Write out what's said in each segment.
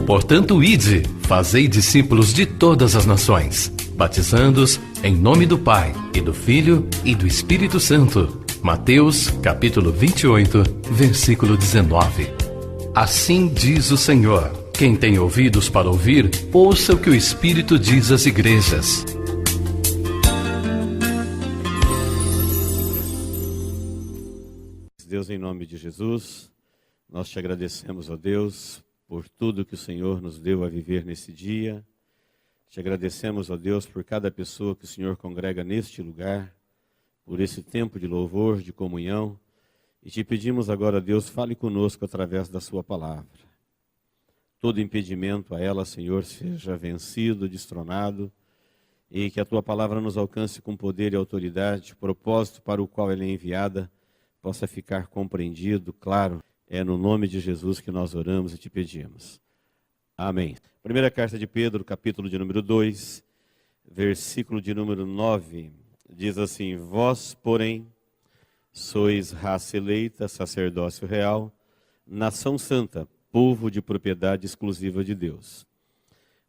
Portanto, ide, fazei discípulos de todas as nações, batizando-os em nome do Pai, e do Filho, e do Espírito Santo. Mateus, capítulo 28, versículo 19. Assim diz o Senhor: quem tem ouvidos para ouvir, ouça o que o Espírito diz às igrejas. Deus, em nome de Jesus, nós te agradecemos, ó Deus, por tudo que o Senhor nos deu a viver nesse dia. Te agradecemos, ó Deus, por cada pessoa que o Senhor congrega neste lugar, por esse tempo de louvor, de comunhão. E te pedimos agora, Deus, fale conosco através da sua palavra. Todo impedimento a ela, Senhor, seja vencido, destronado, e que a tua palavra nos alcance com poder e autoridade, o propósito para o qual ela é enviada possa ficar compreendido, claro. É no nome de Jesus que nós oramos e te pedimos. Amém. Primeira carta de Pedro, capítulo de número 2, versículo de número 9, diz assim: vós, porém, sois raça eleita, sacerdócio real, nação santa, povo de propriedade exclusiva de Deus,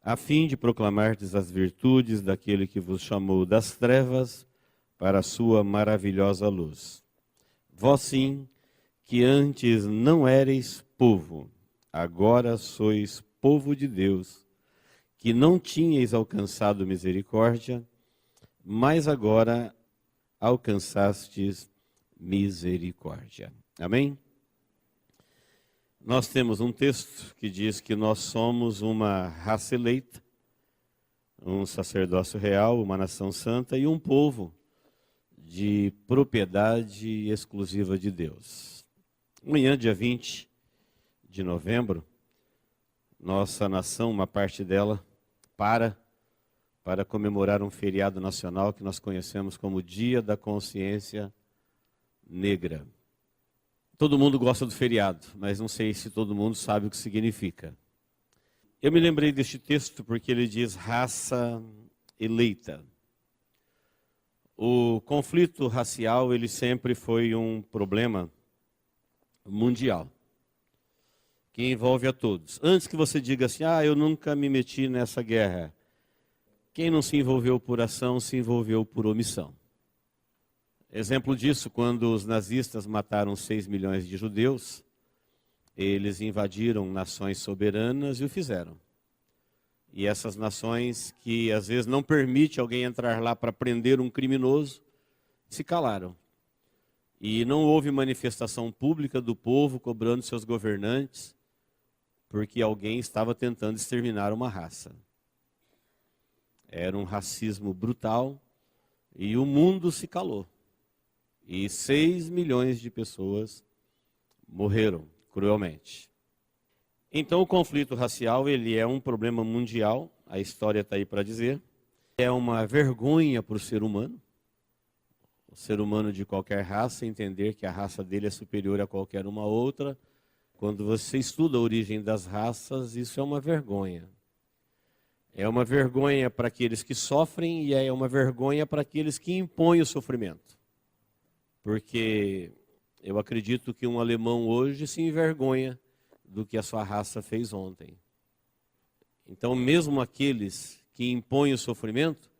a fim de proclamardes as virtudes daquele que vos chamou das trevas para a sua maravilhosa luz. Vós sim, que antes não éreis povo, agora sois povo de Deus, que não tinhais alcançado misericórdia, mas agora alcançastes misericórdia. Amém? Nós temos um texto que diz que nós somos uma raça eleita, um sacerdócio real, uma nação santa e um povo de propriedade exclusiva de Deus. Amanhã, dia 20 de novembro, nossa nação, uma parte dela, para comemorar um feriado nacional que nós conhecemos como Dia da Consciência Negra. Todo mundo gosta do feriado, mas não sei se todo mundo sabe o que significa. Eu me lembrei deste texto porque ele diz raça eleita. O conflito racial, ele sempre foi um problema mundial, que envolve a todos. Antes que você diga assim, eu nunca me meti nessa guerra. Quem não se envolveu por ação, se envolveu por omissão. Exemplo disso, quando os nazistas mataram 6 milhões de judeus, eles invadiram nações soberanas e o fizeram. E essas nações que às vezes não permite alguém entrar lá para prender um criminoso, se calaram. E não houve manifestação pública do povo cobrando seus governantes, porque alguém estava tentando exterminar uma raça. Era um racismo brutal e o mundo se calou. E 6 milhões de pessoas morreram cruelmente. Então o conflito racial, ele é um problema mundial, a história está aí para dizer. É uma vergonha para o ser humano de qualquer raça, entender que a raça dele é superior a qualquer uma outra. Quando você estuda a origem das raças, isso é uma vergonha. É uma vergonha para aqueles que sofrem e é uma vergonha para aqueles que impõem o sofrimento. Porque eu acredito que um alemão hoje se envergonha do que a sua raça fez ontem. Então, mesmo aqueles que impõem o sofrimento,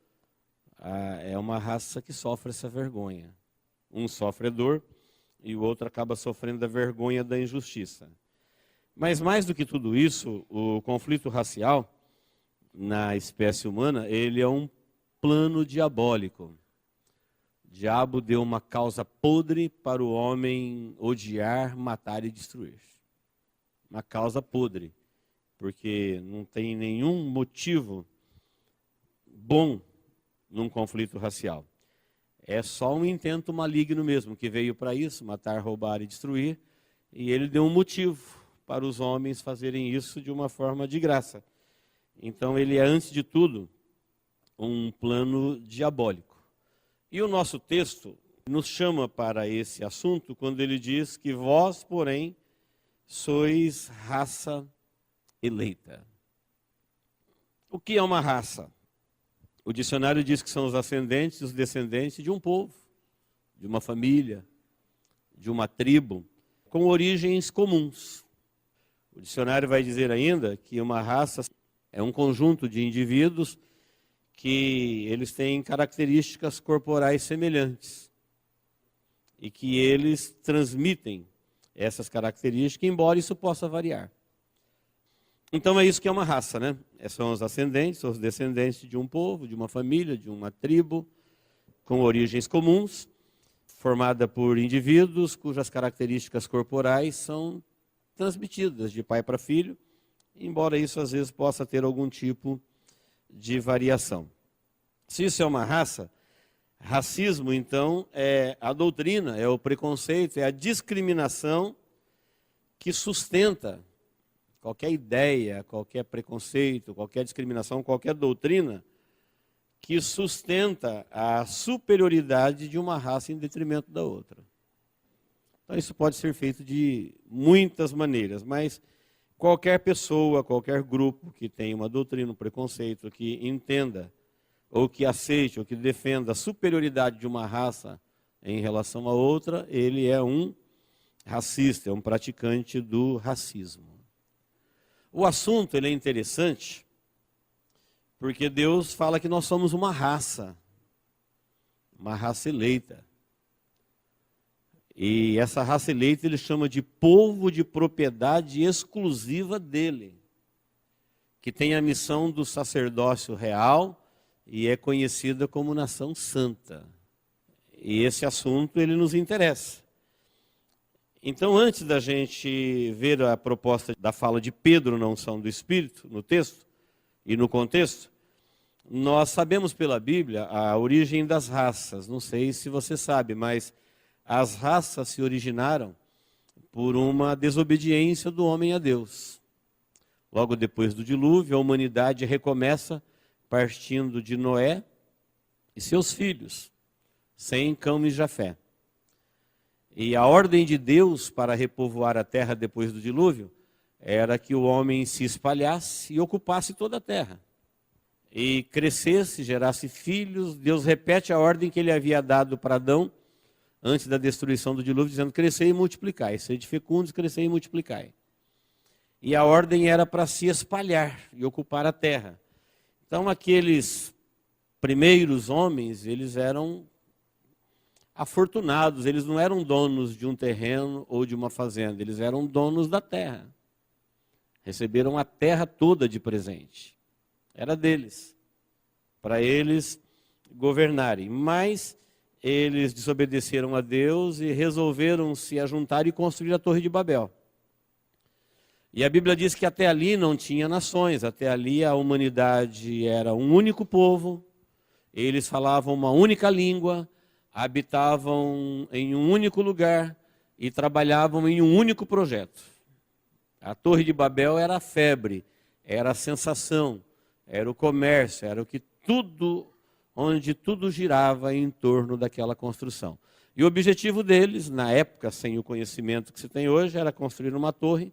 é uma raça que sofre essa vergonha. Um sofre a dor e o outro acaba sofrendo a vergonha da injustiça. Mas mais do que tudo isso, o conflito racial na espécie humana, ele é um plano diabólico. O diabo deu uma causa podre para o homem odiar, matar e destruir. Uma causa podre, porque não tem nenhum motivo bom num conflito racial. É só um intento maligno mesmo, que veio para isso, matar, roubar e destruir, e ele deu um motivo para os homens fazerem isso de uma forma de graça. Então ele é, antes de tudo, um plano diabólico. E o nosso texto nos chama para esse assunto quando ele diz que vós, porém, sois raça eleita. O que é uma raça? O dicionário diz que são os ascendentes e os descendentes de um povo, de uma família, de uma tribo com origens comuns. O dicionário vai dizer ainda que uma raça é um conjunto de indivíduos que eles têm características corporais semelhantes e que eles transmitem essas características, embora isso possa variar. Então é isso que é uma raça, né? São os ascendentes, são os descendentes de um povo, de uma família, de uma tribo, com origens comuns, formada por indivíduos cujas características corporais são transmitidas de pai para filho, embora isso às vezes possa ter algum tipo de variação. Se isso é uma raça, racismo então é a doutrina, é o preconceito, é a discriminação que sustenta qualquer ideia, qualquer preconceito, qualquer discriminação, qualquer doutrina que sustenta a superioridade de uma raça em detrimento da outra. Então isso pode ser feito de muitas maneiras, mas qualquer pessoa, qualquer grupo que tenha uma doutrina, um preconceito, que entenda, ou que aceite, ou que defenda a superioridade de uma raça em relação a outra, ele é um racista, é um praticante do racismo. O assunto ele é interessante, porque Deus fala que nós somos uma raça eleita. E essa raça eleita ele chama de povo de propriedade exclusiva dele, que tem a missão do sacerdócio real e é conhecida como nação santa. E esse assunto ele nos interessa. Então, antes da gente ver a proposta da fala de Pedro na unção do Espírito, no texto e no contexto, nós sabemos pela Bíblia a origem das raças. Não sei se você sabe, mas as raças se originaram por uma desobediência do homem a Deus. Logo depois do dilúvio, a humanidade recomeça partindo de Noé e seus filhos, Sem, Cão e Jafé. E a ordem de Deus para repovoar a terra depois do dilúvio era que o homem se espalhasse e ocupasse toda a terra. E crescesse, gerasse filhos. Deus repete a ordem que ele havia dado para Adão antes da destruição do dilúvio, dizendo: crescei e multiplicai, sede fecundos, crescei e multiplicai. E a ordem era para se espalhar e ocupar a terra. Então aqueles primeiros homens, eles eram afortunados, eles não eram donos de um terreno ou de uma fazenda, eles eram donos da terra. Receberam a terra toda de presente. Era deles, para eles governarem. Mas eles desobedeceram a Deus e resolveram se ajuntar e construir a Torre de Babel. E a Bíblia diz que até ali não tinha nações, até ali a humanidade era um único povo, eles falavam uma única língua, habitavam em um único lugar e trabalhavam em um único projeto. A Torre de Babel era a febre, era a sensação, era o comércio, era o que tudo, onde tudo girava em torno daquela construção. E o objetivo deles, na época, sem o conhecimento que se tem hoje, era construir uma torre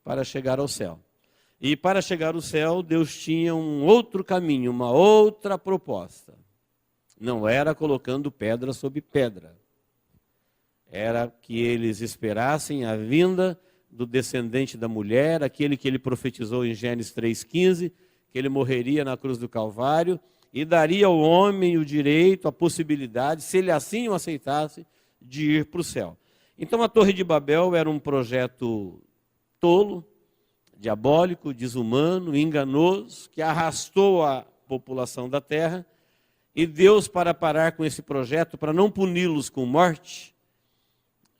para chegar ao céu. E para chegar ao céu, Deus tinha um outro caminho, uma outra proposta. Não era colocando pedra sobre pedra. Era que eles esperassem a vinda do descendente da mulher, aquele que ele profetizou em Gênesis 3,15, que ele morreria na cruz do Calvário e daria ao homem o direito, a possibilidade, se ele assim o aceitasse, de ir para o céu. Então a Torre de Babel era um projeto tolo, diabólico, desumano, enganoso, que arrastou a população da terra. E Deus, para parar com esse projeto, para não puni-los com morte,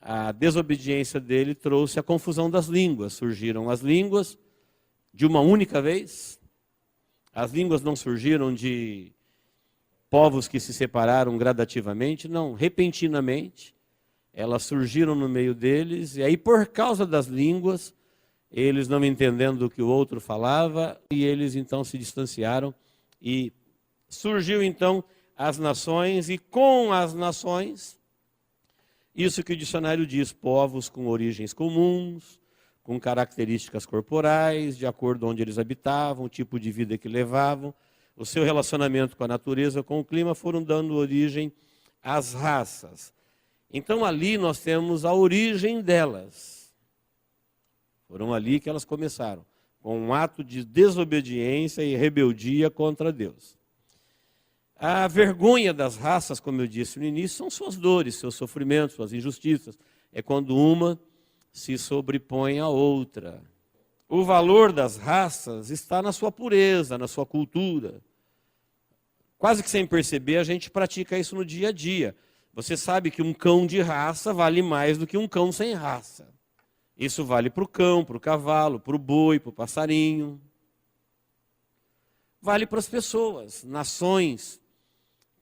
a desobediência dele trouxe a confusão das línguas. Surgiram as línguas de uma única vez. As línguas não surgiram de povos que se separaram gradativamente, não, repentinamente. Elas surgiram no meio deles, e aí por causa das línguas, eles não entendendo o que o outro falava, e eles então se distanciaram e surgiu então as nações, e com as nações, isso que o dicionário diz, povos com origens comuns, com características corporais, de acordo onde eles habitavam, o tipo de vida que levavam, o seu relacionamento com a natureza, com o clima, foram dando origem às raças. Então ali nós temos a origem delas. Foram ali que elas começaram, com um ato de desobediência e rebeldia contra Deus. A vergonha das raças, como eu disse no início, são suas dores, seus sofrimentos, suas injustiças. É quando uma se sobrepõe à outra. O valor das raças está na sua pureza, na sua cultura. Quase que sem perceber, a gente pratica isso no dia a dia. Você sabe que um cão de raça vale mais do que um cão sem raça. Isso vale para o cão, para o cavalo, para o boi, para o passarinho. Vale para as pessoas, nações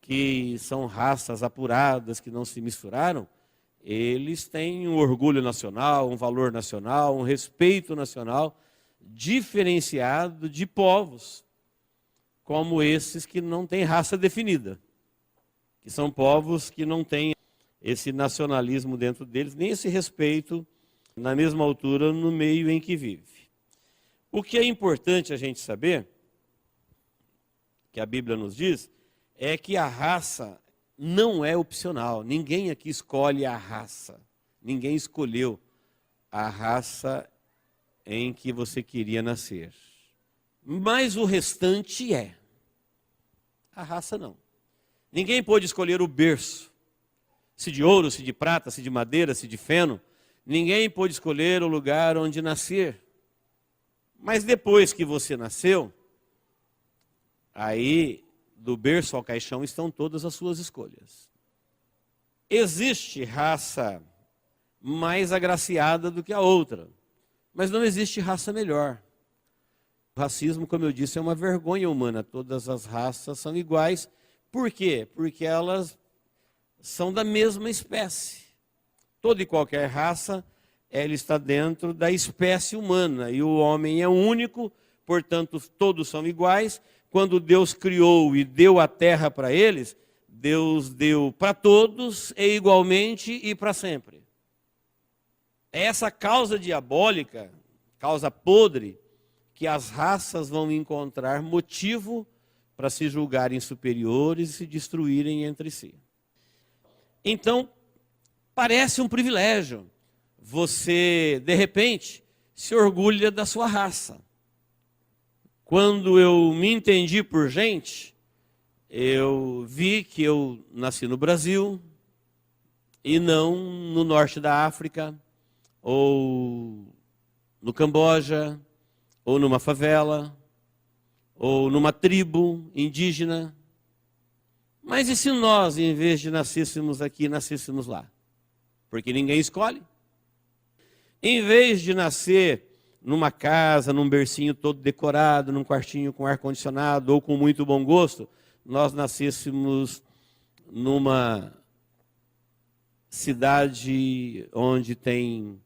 que são raças apuradas, que não se misturaram. Eles têm um orgulho nacional, um valor nacional, um respeito nacional, diferenciado de povos como esses que não têm raça definida, que são povos que não têm esse nacionalismo dentro deles, nem esse respeito na mesma altura no meio em que vive. O que é importante a gente saber, que a Bíblia nos diz, é que a raça não é opcional. Ninguém aqui escolhe a raça. Ninguém escolheu a raça em que você queria nascer. Mas o restante é. A raça não. Ninguém pôde escolher o berço. Se de ouro, se de prata, se de madeira, se de feno. Ninguém pôde escolher o lugar onde nascer. Mas depois que você nasceu, aí do berço ao caixão estão todas as suas escolhas. Existe raça mais agraciada do que a outra, mas não existe raça melhor. O racismo, como eu disse, é uma vergonha humana. Todas as raças são iguais. Por quê? Porque elas são da mesma espécie. Toda e qualquer raça, ela está dentro da espécie humana. E o homem é único, portanto, todos são iguais. Quando Deus criou e deu a terra para eles, Deus deu para todos e igualmente e para sempre. É essa causa diabólica, causa podre, que as raças vão encontrar motivo para se julgarem superiores e se destruírem entre si. Então, parece um privilégio. Você, de repente, se orgulha da sua raça. Quando eu me entendi por gente, eu vi que eu nasci no Brasil e não no norte da África, ou no Camboja, ou numa favela, ou numa tribo indígena. Mas e se nós, em vez de nascêssemos aqui, nascêssemos lá? Porque ninguém escolhe. Em vez de nascer numa casa, num bercinho todo decorado, num quartinho com ar-condicionado ou com muito bom gosto, nós nascêssemos numa cidade onde tem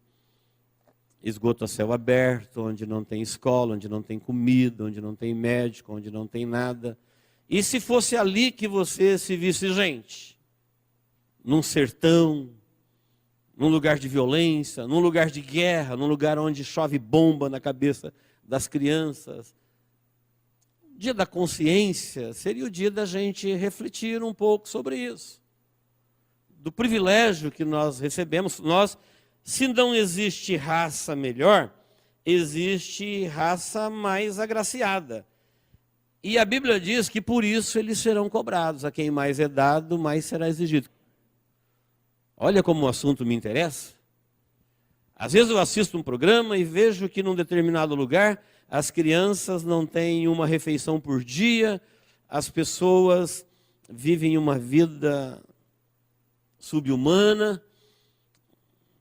esgoto a céu aberto, onde não tem escola, onde não tem comida, onde não tem médico, onde não tem nada. E se fosse ali que você se visse gente? Num sertão, num lugar de violência, num lugar de guerra, num lugar onde chove bomba na cabeça das crianças. O dia da consciência seria o dia da gente refletir um pouco sobre isso. Do privilégio que nós recebemos. Nós, se não existe raça melhor, existe raça mais agraciada. E a Bíblia diz que por isso eles serão cobrados. A quem mais é dado, mais será exigido. Olha como o assunto me interessa. Às vezes eu assisto um programa e vejo que num determinado lugar as crianças não têm uma refeição por dia, as pessoas vivem uma vida subhumana.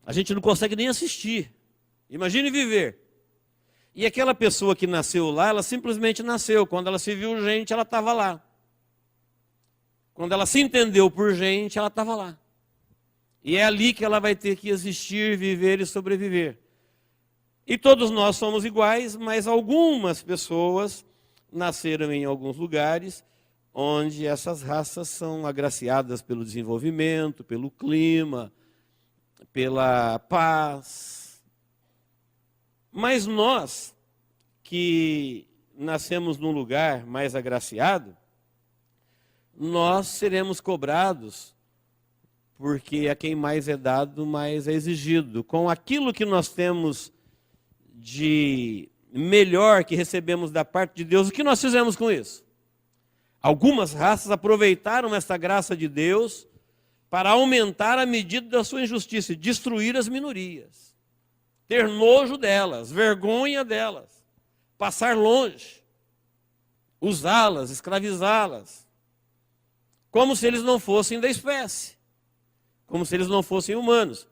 A gente não consegue nem assistir. Imagine viver. E aquela pessoa que nasceu lá, ela simplesmente nasceu. Quando ela se viu gente, ela estava lá. Quando ela se entendeu por gente, ela estava lá. E é ali que ela vai ter que existir, viver e sobreviver. E todos nós somos iguais, mas algumas pessoas nasceram em alguns lugares onde essas raças são agraciadas pelo desenvolvimento, pelo clima, pela paz. Mas nós, que nascemos num lugar mais agraciado, nós seremos cobrados porque a quem mais é dado, mais é exigido. Com aquilo que nós temos de melhor que recebemos da parte de Deus, o que nós fizemos com isso? Algumas raças aproveitaram essa graça de Deus para aumentar a medida da sua injustiça e destruir as minorias. Ter nojo delas, vergonha delas, passar longe, usá-las, escravizá-las, como se eles não fossem da espécie, como se eles não fossem humanos,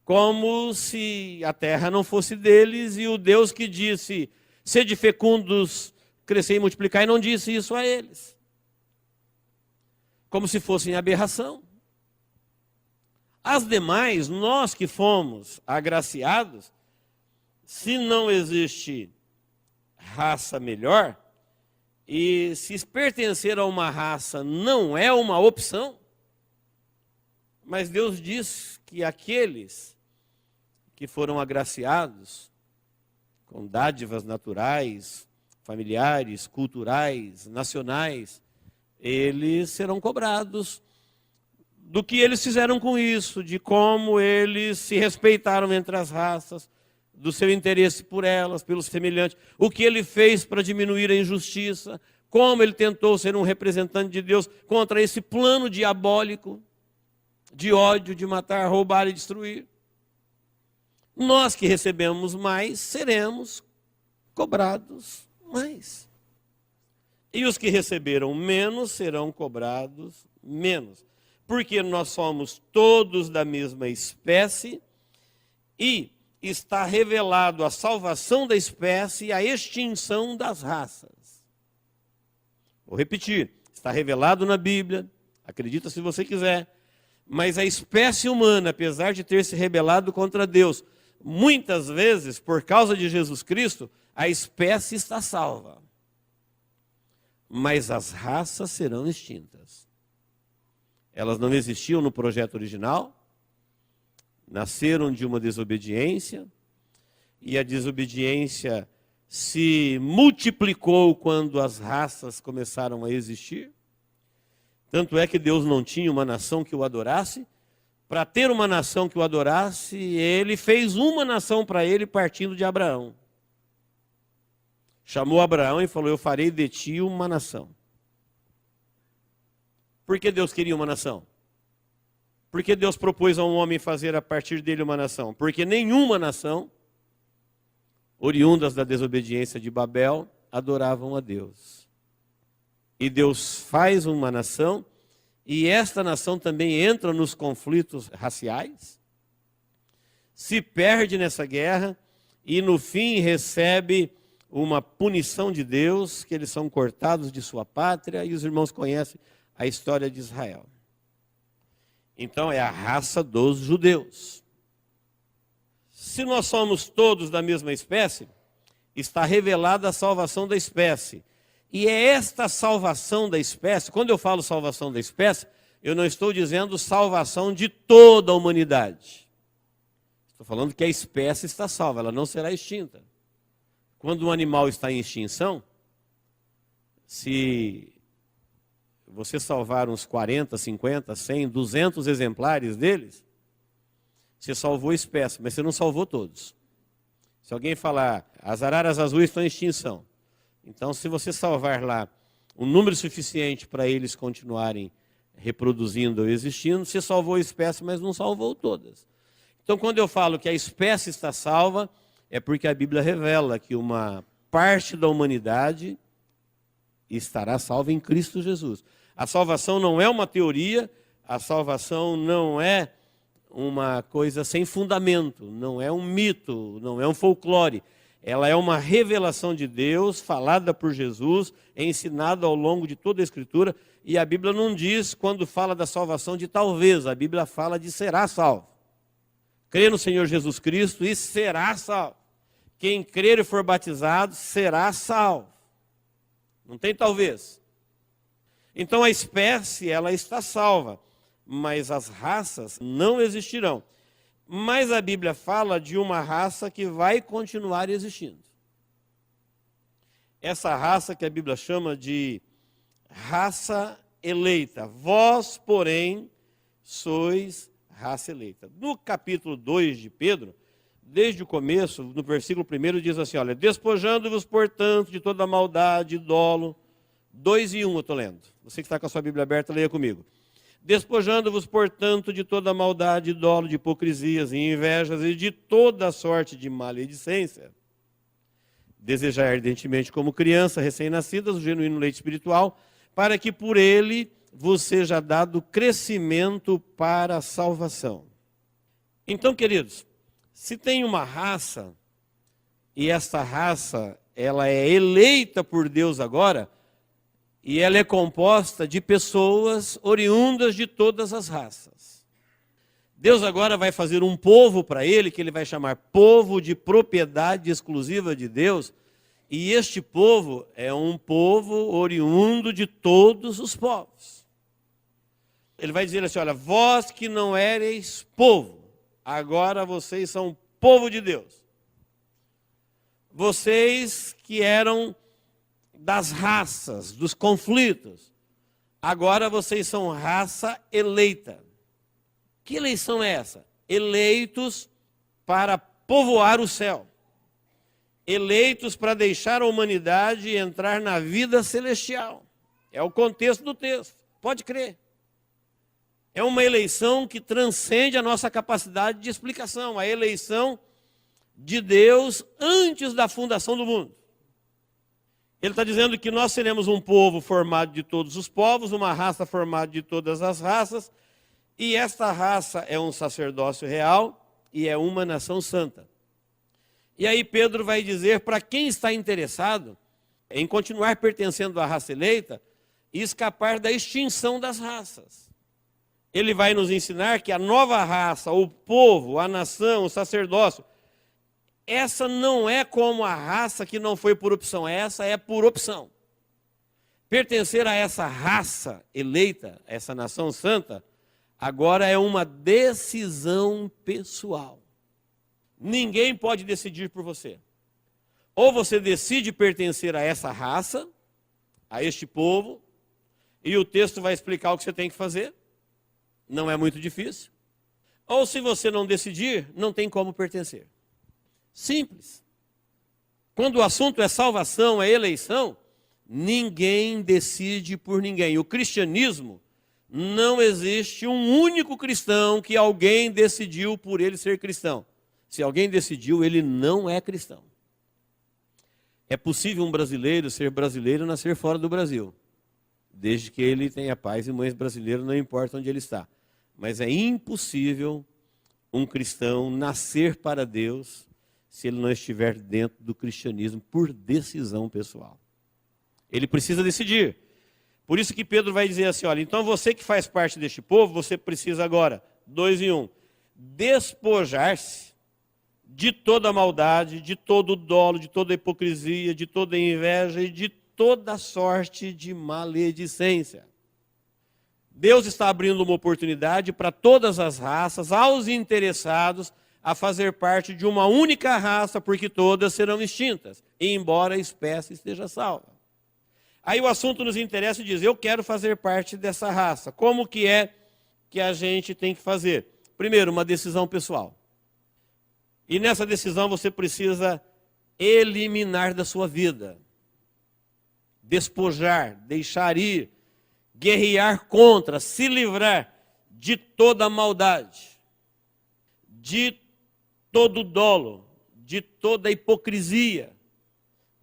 como se a terra não fosse deles e o Deus que disse, sede fecundos, crescer e multiplicar, e não disse isso a eles. Como se fossem aberração. As demais, nós que fomos agraciados, se não existe raça melhor, e se pertencer a uma raça não é uma opção, mas Deus diz que aqueles que foram agraciados com dádivas naturais, familiares, culturais, nacionais, eles serão cobrados do que eles fizeram com isso, de como eles se respeitaram entre as raças, do seu interesse por elas, pelos semelhantes, o que ele fez para diminuir a injustiça, como ele tentou ser um representante de Deus contra esse plano diabólico de ódio, de matar, roubar e destruir. Nós que recebemos mais, seremos cobrados mais. E os que receberam menos, serão cobrados menos. Porque nós somos todos da mesma espécie e está revelado a salvação da espécie e a extinção das raças. Vou repetir, está revelado na Bíblia, acredita se você quiser, mas a espécie humana, apesar de ter se rebelado contra Deus, muitas vezes, por causa de Jesus Cristo, a espécie está salva. Mas as raças serão extintas. Elas não existiam no projeto original, nasceram de uma desobediência, e a desobediência se multiplicou quando as raças começaram a existir. Tanto é que Deus não tinha uma nação que o adorasse. Para ter uma nação que o adorasse, ele fez uma nação para ele partindo de Abraão. Chamou Abraão e falou, eu farei de ti uma nação. Por que Deus queria uma nação? Por que Deus propôs a um homem fazer a partir dele uma nação? Porque nenhuma nação, oriundas da desobediência de Babel, adoravam a Deus. E Deus faz uma nação, e esta nação também entra nos conflitos raciais, se perde nessa guerra, e no fim recebe uma punição de Deus, que eles são cortados de sua pátria, e os irmãos conhecem a história de Israel. Então é a raça dos judeus. Se nós somos todos da mesma espécie, está revelada a salvação da espécie. E é esta salvação da espécie, quando eu falo salvação da espécie, eu não estou dizendo salvação de toda a humanidade. Estou falando que a espécie está salva, ela não será extinta. Quando um animal está em extinção, se você salvar uns 40, 50, 100, 200 exemplares deles, você salvou a espécie, mas você não salvou todos. Se alguém falar, as araras azuis estão em extinção, então se você salvar lá um número suficiente para eles continuarem reproduzindo ou existindo, você salvou a espécie, mas não salvou todas. Então quando eu falo que a espécie está salva, é porque a Bíblia revela que uma parte da humanidade estará salva em Cristo Jesus. A salvação não é uma teoria, a salvação não é uma coisa sem fundamento, não é um mito, não é um folclore. Ela é uma revelação de Deus, falada por Jesus, ensinada ao longo de toda a Escritura, e a Bíblia não diz, quando fala da salvação, de talvez, a Bíblia fala de será salvo. Crê no Senhor Jesus Cristo e será salvo. Quem crer e for batizado será salvo. Não tem talvez. Então a espécie, ela está salva, mas as raças não existirão. Mas a Bíblia fala de uma raça que vai continuar existindo. Essa raça que a Bíblia chama de raça eleita. Vós, porém, sois raça eleita. No capítulo 2 de Pedro, desde o começo, no versículo 1 diz assim, olha, despojando-vos, portanto, de toda maldade e dolo. 2 e 1 eu estou lendo. Você que está com a sua Bíblia aberta, leia comigo. Despojando-vos, portanto, de toda maldade e dolo, de hipocrisias e invejas e de toda sorte de maledicência. Desejar ardentemente como criança, recém-nascidas, o genuíno leite espiritual, para que por ele vos seja dado crescimento para a salvação. Então, queridos, se tem uma raça, e esta raça, ela é eleita por Deus agora, e ela é composta de pessoas oriundas de todas as raças. Deus agora vai fazer um povo para ele, que ele vai chamar povo de propriedade exclusiva de Deus, e este povo é um povo oriundo de todos os povos. Ele vai dizer assim, olha, vós que não éreis povo, agora vocês são povo de Deus. Vocês que eram das raças, dos conflitos, agora vocês são raça eleita. Que eleição é essa? Eleitos para povoar o céu. Eleitos para deixar a humanidade entrar na vida celestial. É o contexto do texto, pode crer. É uma eleição que transcende a nossa capacidade de explicação, a eleição de Deus antes da fundação do mundo. Ele está dizendo que nós seremos um povo formado de todos os povos, uma raça formada de todas as raças, e esta raça é um sacerdócio real e é uma nação santa. E aí Pedro vai dizer para quem está interessado em continuar pertencendo à raça eleita e escapar da extinção das raças. Ele vai nos ensinar que a nova raça, o povo, a nação, o sacerdócio, essa não é como a raça que não foi por opção, essa é por opção. Pertencer a essa raça eleita, essa nação santa, agora é uma decisão pessoal. Ninguém pode decidir por você. Ou você decide pertencer a essa raça, a este povo, e o texto vai explicar o que você tem que fazer. Não é muito difícil. Ou se você não decidir, não tem como pertencer. Simples. Quando o assunto é salvação, é eleição, ninguém decide por ninguém. O cristianismo, não existe um único cristão que alguém decidiu por ele ser cristão. Se alguém decidiu, ele não é cristão. É possível um brasileiro ser brasileiro e nascer fora do Brasil, desde que ele tenha pais e mães brasileiros, não importa onde ele está. Mas é impossível um cristão nascer para Deus se ele não estiver dentro do cristianismo por decisão pessoal. Ele precisa decidir. Por isso que Pedro vai dizer assim, olha, então você que faz parte deste povo, você precisa agora, 2 em 1, despojar-se de toda maldade, de todo dolo, de toda hipocrisia, de toda inveja e de toda sorte de maledicência. Deus está abrindo uma oportunidade para todas as raças, aos interessados, a fazer parte de uma única raça, porque todas serão extintas, embora a espécie esteja salva. Aí o assunto nos interessa e diz, eu quero fazer parte dessa raça. Como que é que a gente tem que fazer? Primeiro, uma decisão pessoal. E nessa decisão você precisa eliminar da sua vida, despojar, deixar ir, guerrear contra, se livrar de toda a maldade, de todo dolo, de toda hipocrisia,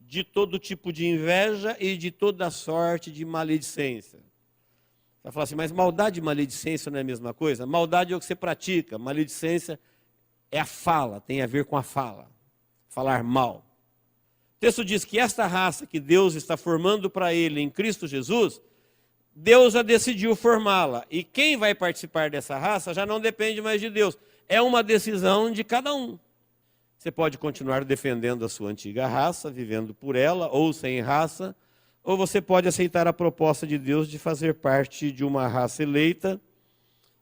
de todo tipo de inveja e de toda sorte de maledicência. Você vai falar assim, mas maldade e maledicência não é a mesma coisa? Maldade é o que você pratica, maledicência é a fala, tem a ver com a fala, falar mal. O texto diz que esta raça que Deus está formando para ele em Cristo Jesus, Deus já decidiu formá-la. E quem vai participar dessa raça já não depende mais de Deus. É uma decisão de cada um. Você pode continuar defendendo a sua antiga raça, vivendo por ela, ou sem raça, ou você pode aceitar a proposta de Deus de fazer parte de uma raça eleita,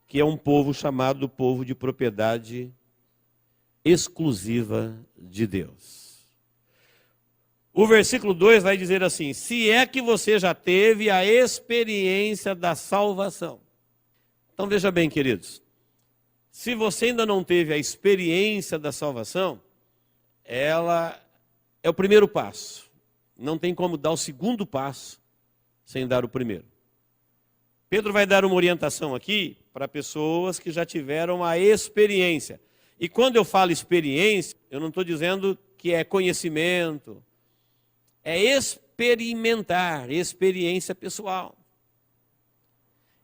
que é um povo chamado povo de propriedade exclusiva de Deus. O versículo 2 vai dizer assim, se é que você já teve a experiência da salvação. Então veja bem, queridos, se você ainda não teve a experiência da salvação, ela é o primeiro passo. Não tem como dar o segundo passo sem dar o primeiro. Pedro vai dar uma orientação aqui para pessoas que já tiveram a experiência. E quando eu falo experiência, eu não estou dizendo que é conhecimento, é experimentar, experiência pessoal.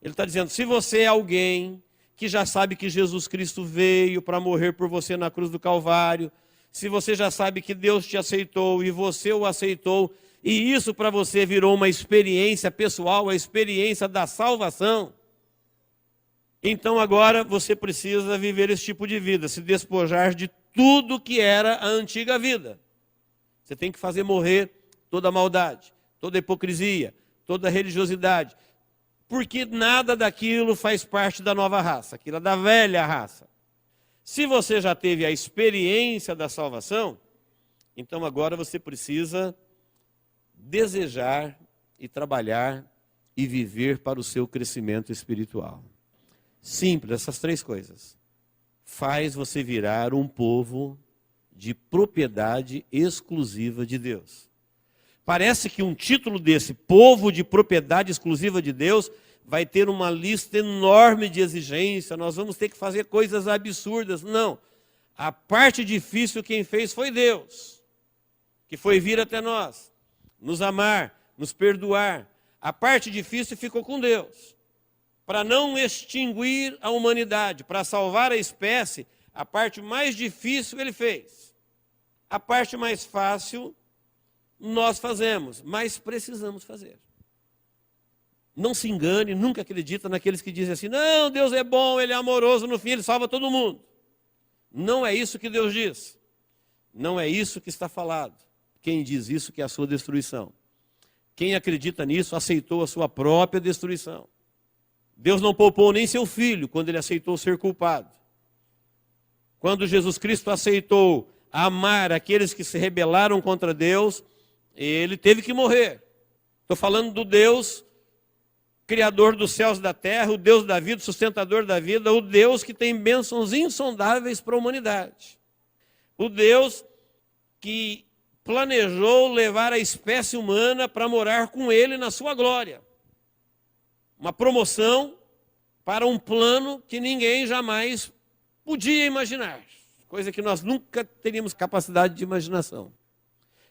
Ele está dizendo, se você é alguém que já sabe que Jesus Cristo veio para morrer por você na cruz do Calvário, se você já sabe que Deus te aceitou e você o aceitou, e isso para você virou uma experiência pessoal, a experiência da salvação, então agora você precisa viver esse tipo de vida, se despojar de tudo que era a antiga vida. Você tem que fazer morrer toda a maldade, toda a hipocrisia, toda a religiosidade, porque nada daquilo faz parte da nova raça, aquilo é da velha raça. Se você já teve a experiência da salvação, então agora você precisa desejar e trabalhar e viver para o seu crescimento espiritual. Simples, essas três coisas. Faz você virar um povo de propriedade exclusiva de Deus. Parece que um título desse, povo de propriedade exclusiva de Deus, vai ter uma lista enorme de exigências, nós vamos ter que fazer coisas absurdas. Não, a parte difícil quem fez foi Deus, que foi vir até nós, nos amar, nos perdoar. A parte difícil ficou com Deus, para não extinguir a humanidade, para salvar a espécie, a parte mais difícil ele fez. A parte mais fácil nós fazemos, mas precisamos fazer. Não se engane, nunca acredita naqueles que dizem assim, não, Deus é bom, Ele é amoroso, no fim Ele salva todo mundo. Não é isso que Deus diz. Não é isso que está falado. Quem diz isso que é a sua destruição. Quem acredita nisso aceitou a sua própria destruição. Deus não poupou nem seu filho quando Ele aceitou ser culpado. Quando Jesus Cristo aceitou amar aqueles que se rebelaram contra Deus, Ele teve que morrer. Estou falando do Deus Criador dos céus e da terra, o Deus da vida, sustentador da vida, o Deus que tem bênçãos insondáveis para a humanidade. O Deus que planejou levar a espécie humana para morar com Ele na sua glória. Uma promoção para um plano que ninguém jamais podia imaginar. Coisa que nós nunca teríamos capacidade de imaginação.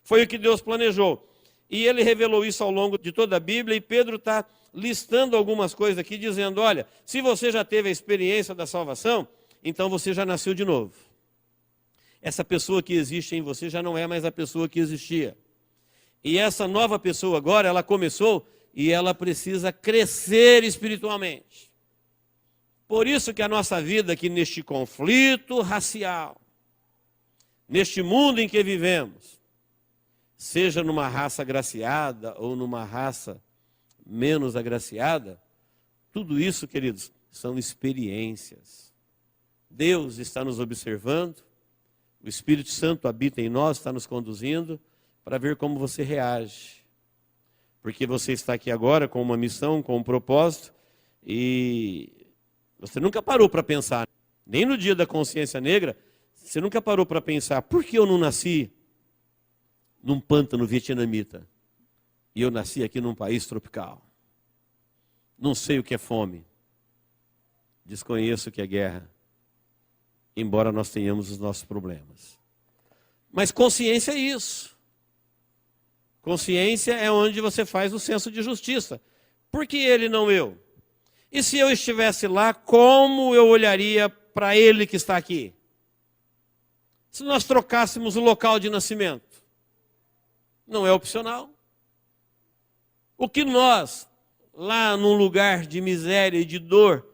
Foi o que Deus planejou. E Ele revelou isso ao longo de toda a Bíblia, e Pedro está listando algumas coisas aqui, dizendo, olha, se você já teve a experiência da salvação, então você já nasceu de novo. Essa pessoa que existe em você já não é mais a pessoa que existia. E essa nova pessoa agora, ela começou e ela precisa crescer espiritualmente. Por isso que a nossa vida aqui neste conflito racial, neste mundo em que vivemos, seja numa raça agraciada ou numa raça menos agraciada, tudo isso, queridos, são experiências. Deus está nos observando, o Espírito Santo habita em nós, está nos conduzindo para ver como você reage. Porque você está aqui agora com uma missão, com um propósito, e você nunca parou para pensar, nem no dia da consciência negra, você nunca parou para pensar, por que eu não nasci num pântano vietnamita? E eu nasci aqui num país tropical. Não sei o que é fome. Desconheço o que é guerra. Embora nós tenhamos os nossos problemas. Mas consciência é isso. Consciência é onde você faz o senso de justiça. Por que ele, não eu? E se eu estivesse lá, como eu olharia para ele que está aqui? Se nós trocássemos o local de nascimento? Não é opcional. O que nós, lá num lugar de miséria e de dor,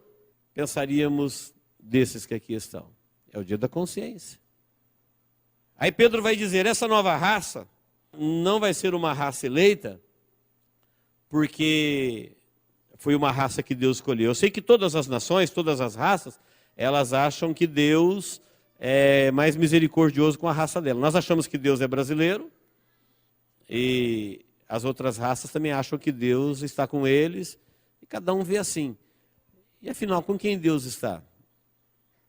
pensaríamos desses que aqui estão? É o dia da consciência. Aí Pedro vai dizer, essa nova raça não vai ser uma raça eleita, porque foi uma raça que Deus escolheu. Eu sei que todas as nações, todas as raças, elas acham que Deus é mais misericordioso com a raça dela. Nós achamos que Deus é brasileiro, e as outras raças também acham que Deus está com eles, e cada um vê assim. E afinal, com quem Deus está?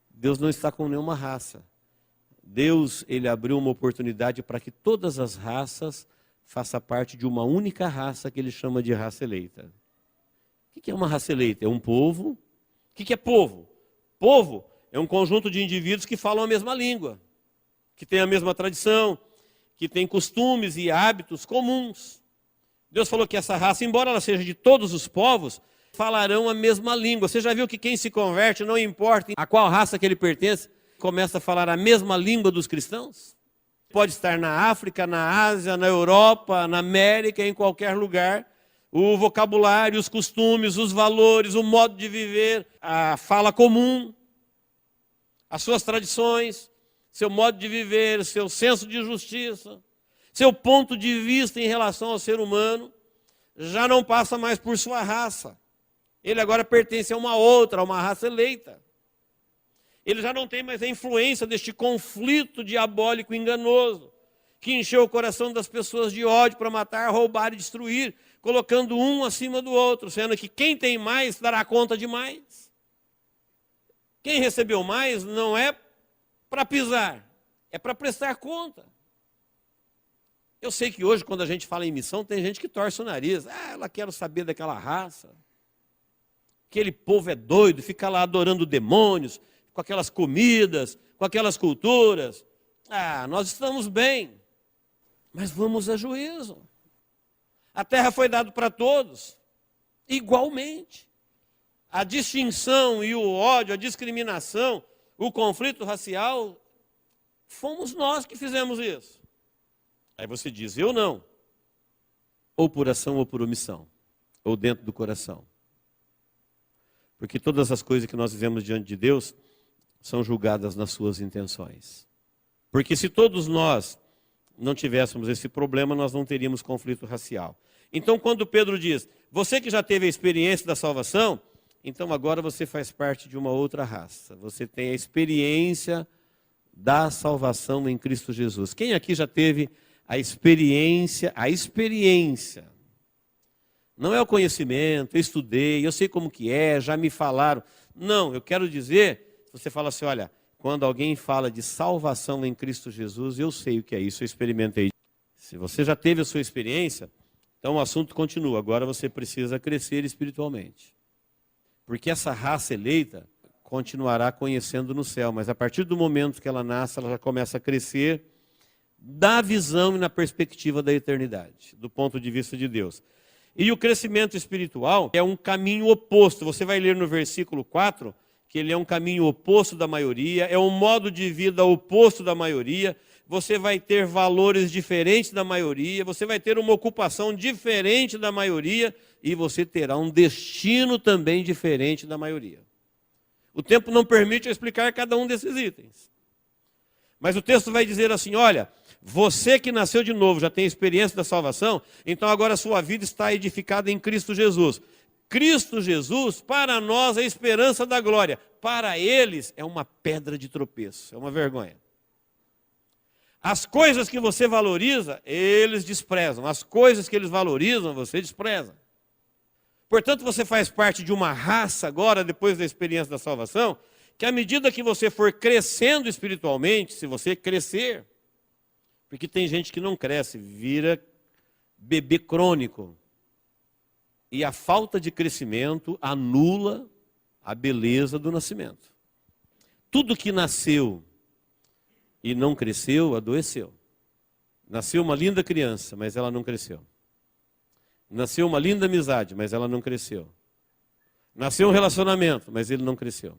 Deus não está com nenhuma raça. Deus, ele abriu uma oportunidade para que todas as raças façam parte de uma única raça que ele chama de raça eleita. O que é uma raça eleita? É um povo. O que é povo? Povo é um conjunto de indivíduos que falam a mesma língua, que têm a mesma tradição, que têm costumes e hábitos comuns. Deus falou que essa raça, embora ela seja de todos os povos, falarão a mesma língua. Você já viu que quem se converte, não importa a qual raça que ele pertence, começa a falar a mesma língua dos cristãos? Pode estar na África, na Ásia, na Europa, na América, em qualquer lugar. O vocabulário, os costumes, os valores, o modo de viver, a fala comum, as suas tradições, seu modo de viver, seu senso de justiça, seu ponto de vista em relação ao ser humano, já não passa mais por sua raça. Ele agora pertence a uma outra, a uma raça eleita. Ele já não tem mais a influência deste conflito diabólico e enganoso, que encheu o coração das pessoas de ódio para matar, roubar e destruir, colocando um acima do outro, sendo que quem tem mais dará conta de mais. Quem recebeu mais não é para pisar, é para prestar conta. Eu sei que hoje, quando a gente fala em missão, tem gente que torce o nariz. Ela quer saber daquela raça. Aquele povo é doido, fica lá adorando demônios, com aquelas comidas, com aquelas culturas. Nós estamos bem, mas vamos a juízo. A terra foi dada para todos, igualmente. A distinção e o ódio, a discriminação, o conflito racial, fomos nós que fizemos isso. Aí você diz, eu não. Ou por ação ou por omissão, ou dentro do coração. Porque todas as coisas que nós vivemos diante de Deus são julgadas nas suas intenções. Porque se todos nós não tivéssemos esse problema, nós não teríamos conflito racial. Então, quando Pedro diz, você que já teve a experiência da salvação, então agora você faz parte de uma outra raça. Você tem a experiência da salvação em Cristo Jesus. Quem aqui já teve a experiência? Não é o conhecimento, eu estudei, eu sei como que é, já me falaram. Não, eu quero dizer, você fala assim, olha, quando alguém fala de salvação em Cristo Jesus, eu sei o que é isso, eu experimentei. Se você já teve a sua experiência, então o assunto continua. Agora você precisa crescer espiritualmente. Porque essa raça eleita continuará conhecendo no céu, mas a partir do momento que ela nasce, ela já começa a crescer da visão e na perspectiva da eternidade, do ponto de vista de Deus. E o crescimento espiritual é um caminho oposto. Você vai ler no versículo 4, que ele é um caminho oposto da maioria, é um modo de vida oposto da maioria. Você vai ter valores diferentes da maioria, você vai ter uma ocupação diferente da maioria e você terá um destino também diferente da maioria. O tempo não permite eu explicar cada um desses itens. Mas o texto vai dizer assim, olha, você que nasceu de novo, já tem experiência da salvação, então agora a sua vida está edificada em Cristo Jesus. Cristo Jesus, para nós, é a esperança da glória. Para eles, é uma pedra de tropeço, é uma vergonha. As coisas que você valoriza, eles desprezam. As coisas que eles valorizam, você despreza. Portanto, você faz parte de uma raça agora, depois da experiência da salvação, que à medida que você for crescendo espiritualmente, se você crescer, porque tem gente que não cresce, vira bebê crônico. E a falta de crescimento anula a beleza do nascimento. Tudo que nasceu e não cresceu, adoeceu. Nasceu uma linda criança, mas ela não cresceu. Nasceu uma linda amizade, mas ela não cresceu. Nasceu um relacionamento, mas ele não cresceu.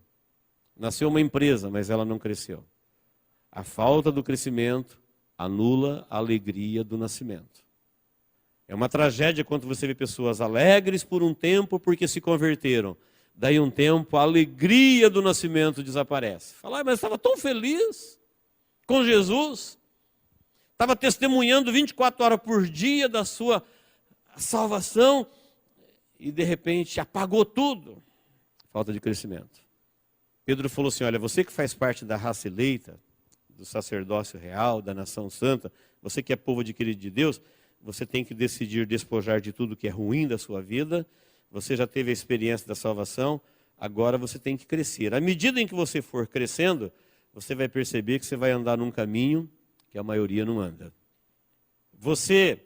Nasceu uma empresa, mas ela não cresceu. A falta do crescimento anula a alegria do nascimento. É uma tragédia quando você vê pessoas alegres por um tempo porque se converteram. Daí um tempo a alegria do nascimento desaparece. Fala, mas estava tão feliz com Jesus. Estava testemunhando 24 horas por dia da sua salvação. E de repente apagou tudo. Falta de crescimento. Pedro falou assim, olha, você que faz parte da raça eleita, do sacerdócio real, da nação santa, você que é povo adquirido de Deus, você tem que decidir despojar de tudo que é ruim da sua vida. Você já teve a experiência da salvação. agora você tem que crescer. À medida em que você for crescendo, você vai perceber que você vai andar num caminho que a maioria não anda. Você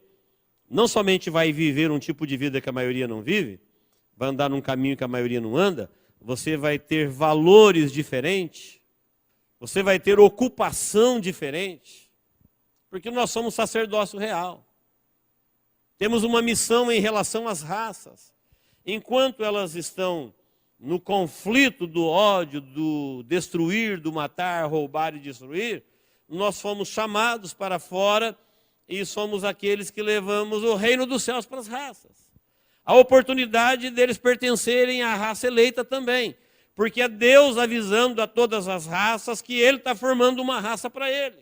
não somente vai viver um tipo de vida que a maioria não vive, vai andar num caminho que a maioria não anda, você vai ter valores diferentes, você vai ter ocupação diferente, porque nós somos sacerdócio real. Temos uma missão em relação às raças. Enquanto elas estão no conflito do ódio, do destruir, do matar, roubar e destruir, nós fomos chamados para fora e somos aqueles que levamos o reino dos céus para as raças. A oportunidade deles pertencerem à raça eleita também, porque é Deus avisando a todas as raças que Ele está formando uma raça para Ele.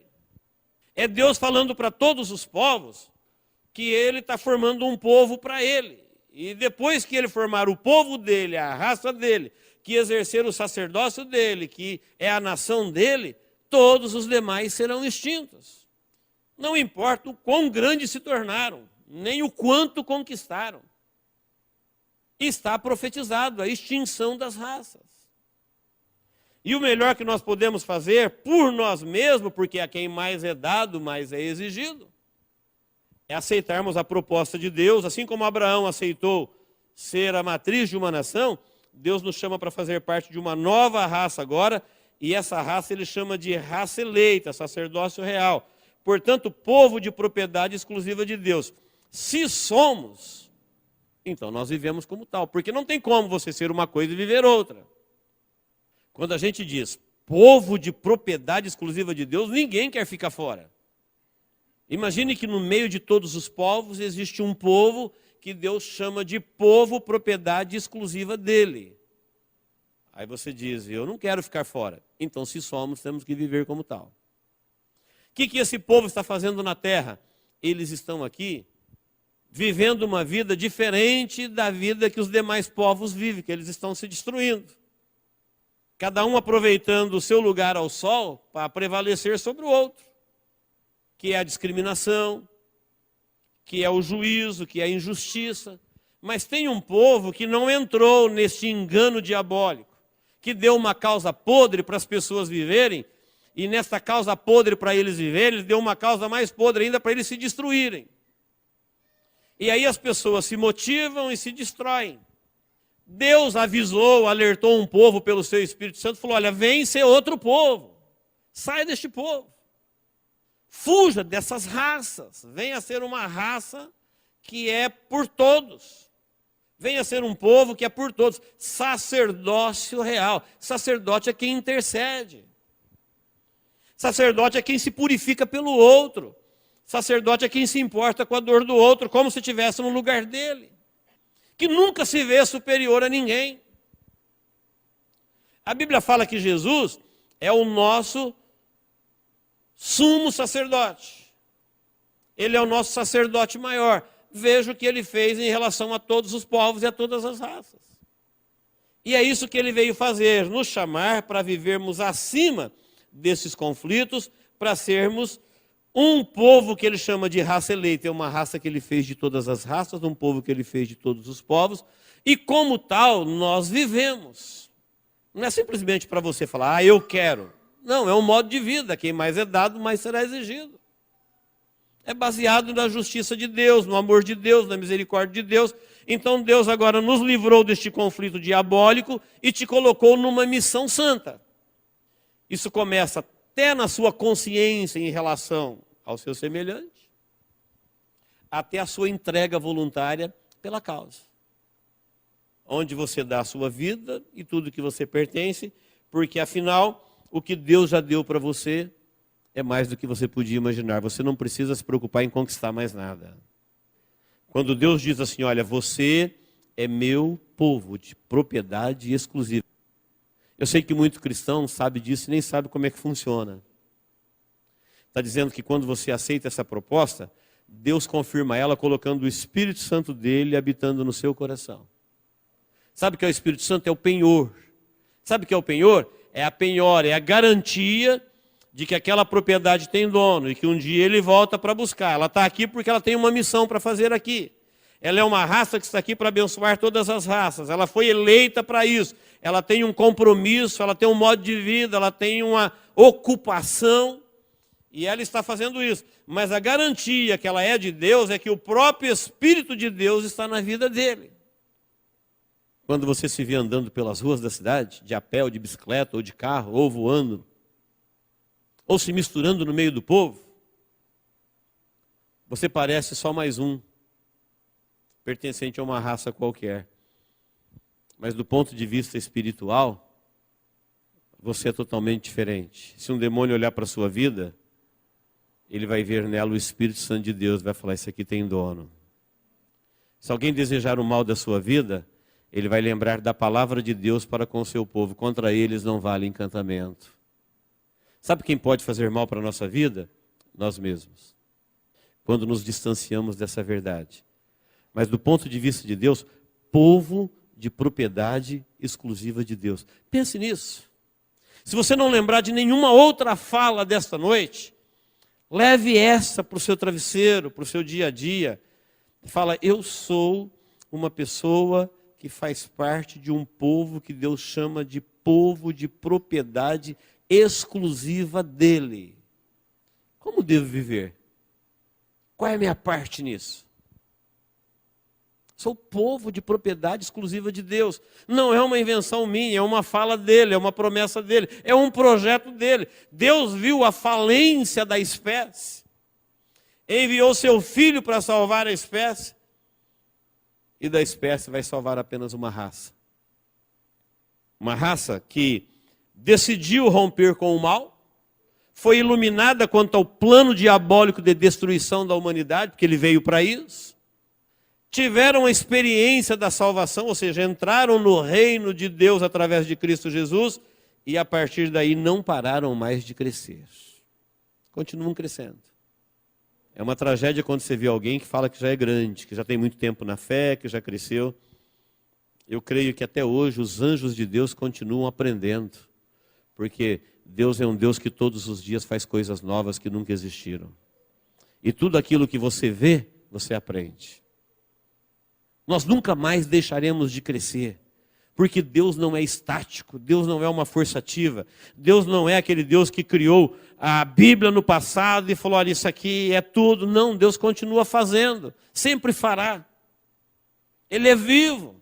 É Deus falando para todos os povos que Ele está formando um povo para Ele. E depois que Ele formar o povo dele, a raça dele, que exercer o sacerdócio dele, que é a nação dele, todos os demais serão extintos. Não importa o quão grandes se tornaram, nem o quanto conquistaram. Está profetizado a extinção das raças. E o melhor que nós podemos fazer por nós mesmos, porque a quem mais é dado, mais é exigido, é aceitarmos a proposta de Deus. Assim como Abraão aceitou ser a matriz de uma nação, Deus nos chama para fazer parte de uma nova raça agora, e essa raça Ele chama de raça eleita, sacerdócio real. Portanto, povo de propriedade exclusiva de Deus. Se somos, então nós vivemos como tal, porque não tem como você ser uma coisa e viver outra. Quando a gente diz povo de propriedade exclusiva de Deus, ninguém quer ficar fora. Imagine que no meio de todos os povos existe um povo que Deus chama de povo propriedade exclusiva dele. Aí você diz, eu não quero ficar fora. Então, se somos, temos que viver como tal. O que esse povo está fazendo na terra? Eles estão aqui vivendo uma vida diferente da vida que os demais povos vivem, que eles estão se destruindo. Cada um aproveitando o seu lugar ao sol para prevalecer sobre o outro, que é a discriminação, que é o juízo, que é a injustiça. Mas tem um povo que não entrou nesse engano diabólico, que deu uma causa podre para as pessoas viverem, e nessa causa podre para eles viverem, ele deu uma causa mais podre ainda para eles se destruírem. E aí as pessoas se motivam e se destroem. Deus avisou, alertou um povo pelo seu Espírito Santo, falou, olha, vem ser outro povo, sai deste povo. Fuja dessas raças, venha ser uma raça que é por todos. Venha ser um povo que é por todos. Sacerdócio real. Sacerdote é quem intercede. Sacerdote é quem se purifica pelo outro. Sacerdote é quem se importa com a dor do outro, como se estivesse no lugar dele. Que nunca se vê superior a ninguém. A Bíblia fala que Jesus é o nosso sumo sacerdote. Ele é o nosso sacerdote maior. Veja o que ele fez em relação a todos os povos e a todas as raças. E é isso que ele veio fazer, nos chamar para vivermos acima desses conflitos, para sermos um povo que ele chama de raça eleita. É uma raça que ele fez de todas as raças, um povo que ele fez de todos os povos, e como tal nós vivemos. Não é simplesmente para você falar, eu quero. Não, é um modo de vida, quem mais é dado, mais será exigido. É baseado na justiça de Deus, no amor de Deus, na misericórdia de Deus. Então Deus agora nos livrou deste conflito diabólico e te colocou numa missão santa. Isso começa até na sua consciência em relação ao seu semelhante, até a sua entrega voluntária pela causa. Onde você dá a sua vida e tudo que você pertence, porque afinal, o que Deus já deu para você é mais do que você podia imaginar. Você não precisa se preocupar em conquistar mais nada. Quando Deus diz assim, olha, você é meu povo de propriedade exclusiva. Eu sei que muito cristão sabe disso e nem sabe como é que funciona. Está dizendo que quando você aceita essa proposta, Deus confirma ela colocando o Espírito Santo dele habitando no seu coração. Sabe o que é o Espírito Santo? É o penhor. Sabe o que é o penhor? É a penhora, é a garantia de que aquela propriedade tem dono e que um dia ele volta para buscar. Ela está aqui porque ela tem uma missão para fazer aqui. Ela é uma raça que está aqui para abençoar todas as raças. Ela foi eleita para isso. Ela tem um compromisso, ela tem um modo de vida, ela tem uma ocupação. E ela está fazendo isso. Mas a garantia que ela é de Deus é que o próprio Espírito de Deus está na vida dele. Quando você se vê andando pelas ruas da cidade, de a pé, ou de bicicleta, ou de carro, ou voando, ou se misturando no meio do povo, você parece só mais um, pertencente a uma raça qualquer. Mas do ponto de vista espiritual, você é totalmente diferente. Se um demônio olhar para a sua vida, ele vai ver nela o Espírito Santo de Deus, vai falar, isso aqui tem dono. Se alguém desejar o mal da sua vida, ele vai lembrar da palavra de Deus para com o seu povo. Contra eles não vale encantamento. Sabe quem pode fazer mal para a nossa vida? Nós mesmos. Quando nos distanciamos dessa verdade. Mas do ponto de vista de Deus, povo de propriedade exclusiva de Deus. Pense nisso. Se você não lembrar de nenhuma outra fala desta noite, leve essa para o seu travesseiro, para o seu dia a dia. Fala, eu sou uma pessoa que faz parte de um povo que Deus chama de povo de propriedade exclusiva dele. Como devo viver? Qual é a minha parte nisso? Sou povo de propriedade exclusiva de Deus. Não é uma invenção minha, é uma fala dele, é uma promessa dele, é um projeto dele. Deus viu a falência da espécie, enviou seu filho para salvar a espécie, e da espécie vai salvar apenas uma raça. Uma raça que decidiu romper com o mal, foi iluminada quanto ao plano diabólico de destruição da humanidade, porque ele veio para isso. Tiveram a experiência da salvação, ou seja, entraram no reino de Deus através de Cristo Jesus, e a partir daí não pararam mais de crescer. Continuam crescendo. É uma tragédia quando você vê alguém que fala que já é grande, que já tem muito tempo na fé, que já cresceu. Eu creio que até hoje os anjos de Deus continuam aprendendo, porque Deus é um Deus que todos os dias faz coisas novas que nunca existiram. E tudo aquilo que você vê, você aprende. Nós nunca mais deixaremos de crescer, porque Deus não é estático, Deus não é uma força ativa, Deus não é aquele Deus que criou a Bíblia no passado e falou, olha, isso aqui é tudo. Não, Deus continua fazendo, sempre fará. Ele é vivo.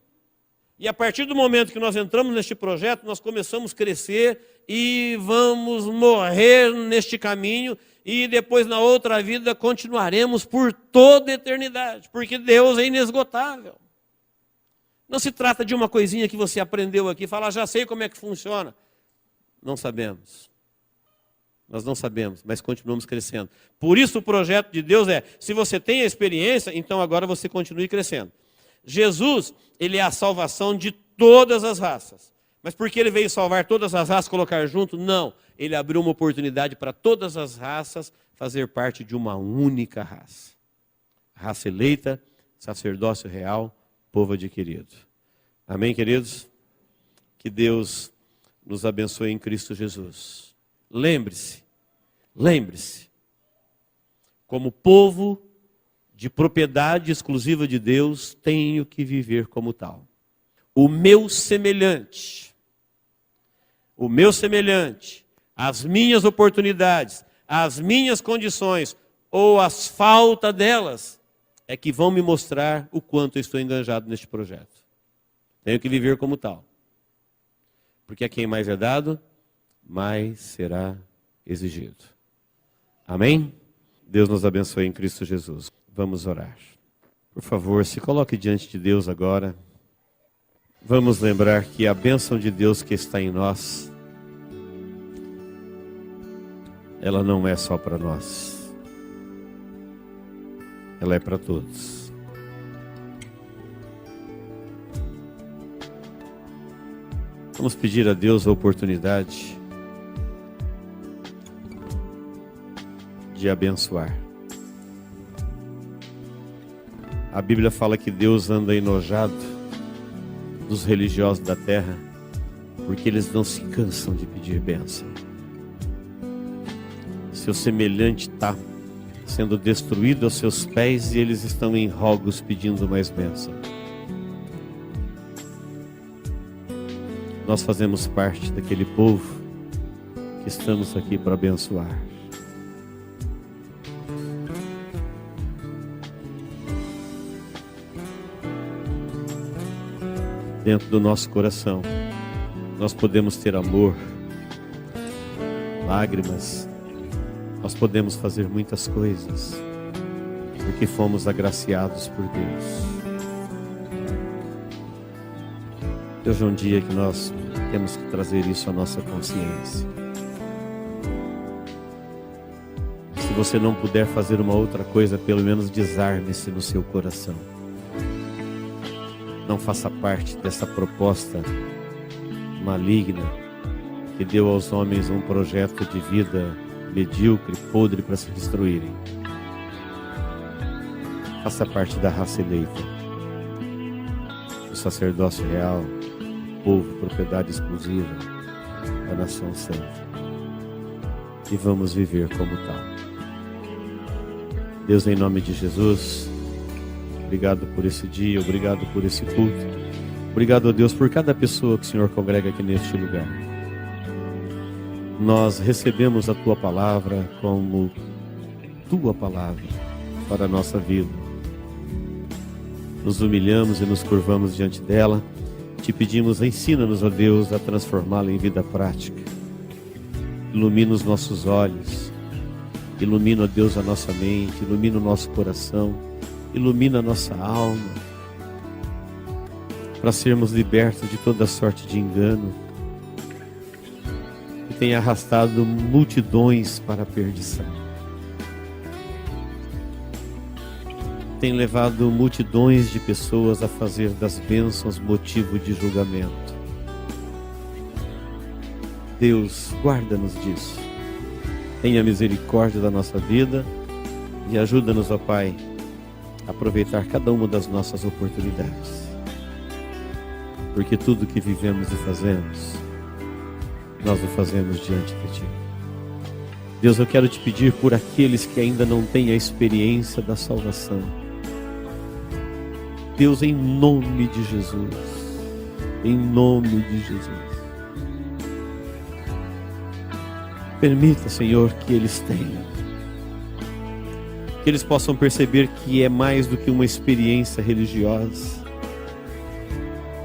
E a partir do momento que nós entramos neste projeto, nós começamos a crescer e vamos morrer neste caminho, e depois na outra vida continuaremos por toda a eternidade, porque Deus é inesgotável. Não se trata de uma coisinha que você aprendeu aqui, falar, já sei como é que funciona. Não sabemos. Nós não sabemos, mas continuamos crescendo. Por isso o projeto de Deus é, se você tem a experiência, então agora você continue crescendo. Jesus, ele é a salvação de todas as raças. Mas porque ele veio salvar todas as raças, colocar junto? Não. Ele abriu uma oportunidade para todas as raças fazer parte de uma única raça. Raça eleita, sacerdócio real, povo adquirido. Amém, queridos? Que Deus nos abençoe em Cristo Jesus. Lembre-se, como povo de propriedade exclusiva de Deus, tenho que viver como tal. O meu semelhante, as minhas oportunidades, as minhas condições, ou as faltas delas, é que vão me mostrar o quanto eu estou enganjado neste projeto. Tenho que viver como tal. Porque a quem mais é dado, mais será exigido. Amém? Deus nos abençoe em Cristo Jesus. Vamos orar. Por favor, se coloque diante de Deus agora. Vamos lembrar que a bênção de Deus que está em nós, ela não é só para nós. Ela é para todos. Vamos pedir a Deus a oportunidade de abençoar. A Bíblia fala que Deus anda enojado dos religiosos da terra, porque eles não se cansam de pedir bênção. Seu semelhante está sendo destruído aos seus pés, e eles estão em rogos pedindo mais bênção. Nós fazemos parte daquele povo que estamos aqui para abençoar. Dentro do nosso coração, nós podemos ter amor, lágrimas, nós podemos fazer muitas coisas, porque fomos agraciados por Deus. Hoje é um dia que nós temos que trazer isso à nossa consciência. Se você não puder fazer uma outra coisa, pelo menos desarme-se no seu coração. Não faça parte dessa proposta maligna que deu aos homens um projeto de vida medíocre, podre para se destruírem. Faça parte da raça eleita, do sacerdócio real, povo, propriedade exclusiva da nação santa, e vamos viver como tal. Deus, em nome de Jesus, obrigado por esse dia, obrigado por esse culto, obrigado a Deus por cada pessoa que o Senhor congrega aqui neste lugar. Nós recebemos a Tua palavra como Tua palavra para a nossa vida. Nos humilhamos e nos curvamos diante dela. Te pedimos, ensina-nos, ó Deus, a transformá-la em vida prática. Ilumina os nossos olhos, ilumina, ó Deus, a nossa mente, ilumina o nosso coração, ilumina a nossa alma, para sermos libertos de toda sorte de engano que tem arrastado multidões para a perdição. Tem levado multidões de pessoas a fazer das bênçãos motivo de julgamento. Deus, guarda-nos disso. Tenha misericórdia da nossa vida e ajuda-nos, ó Pai, a aproveitar cada uma das nossas oportunidades. Porque tudo que vivemos e fazemos, nós o fazemos diante de Ti. Deus, eu quero Te pedir por aqueles que ainda não têm a experiência da salvação. Deus, em nome de Jesus, em nome de Jesus, permita, Senhor, que eles tenham, que eles possam perceber que é mais do que uma experiência religiosa,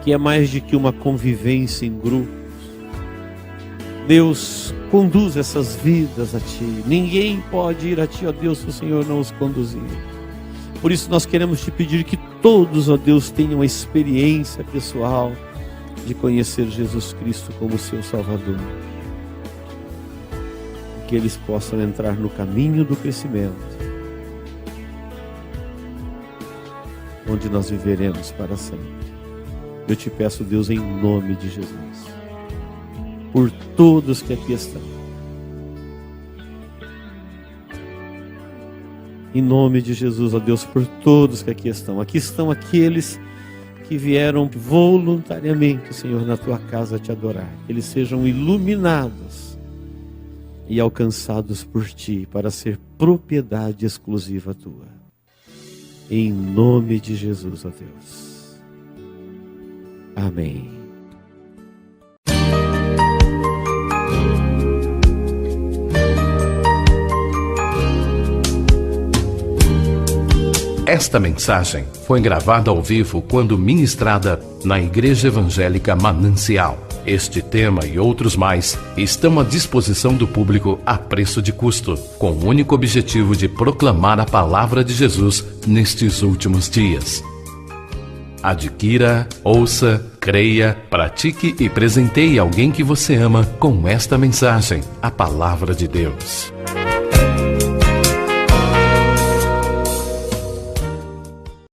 que é mais do que uma convivência em grupos. Deus, conduz essas vidas a Ti. Ninguém pode ir a Ti, ó Deus, se o Senhor não os conduzir. Por isso nós queremos Te pedir que todos, ó Deus, tenham a experiência pessoal de conhecer Jesus Cristo como seu Salvador. Que eles possam entrar no caminho do crescimento, onde nós viveremos para sempre. Eu Te peço, Deus, em nome de Jesus, por todos que aqui estão, em nome de Jesus, ó Deus, por todos que aqui estão. Aqui estão aqueles que vieram voluntariamente, Senhor, na Tua casa Te adorar. Que eles sejam iluminados e alcançados por Ti para ser propriedade exclusiva Tua. Em nome de Jesus, ó Deus. Amém. Esta mensagem foi gravada ao vivo quando ministrada na Igreja Evangélica Manancial. Este tema e outros mais estão à disposição do público a preço de custo, com o único objetivo de proclamar a palavra de Jesus nestes últimos dias. Adquira, ouça, creia, pratique e presenteie alguém que você ama com esta mensagem, a palavra de Deus.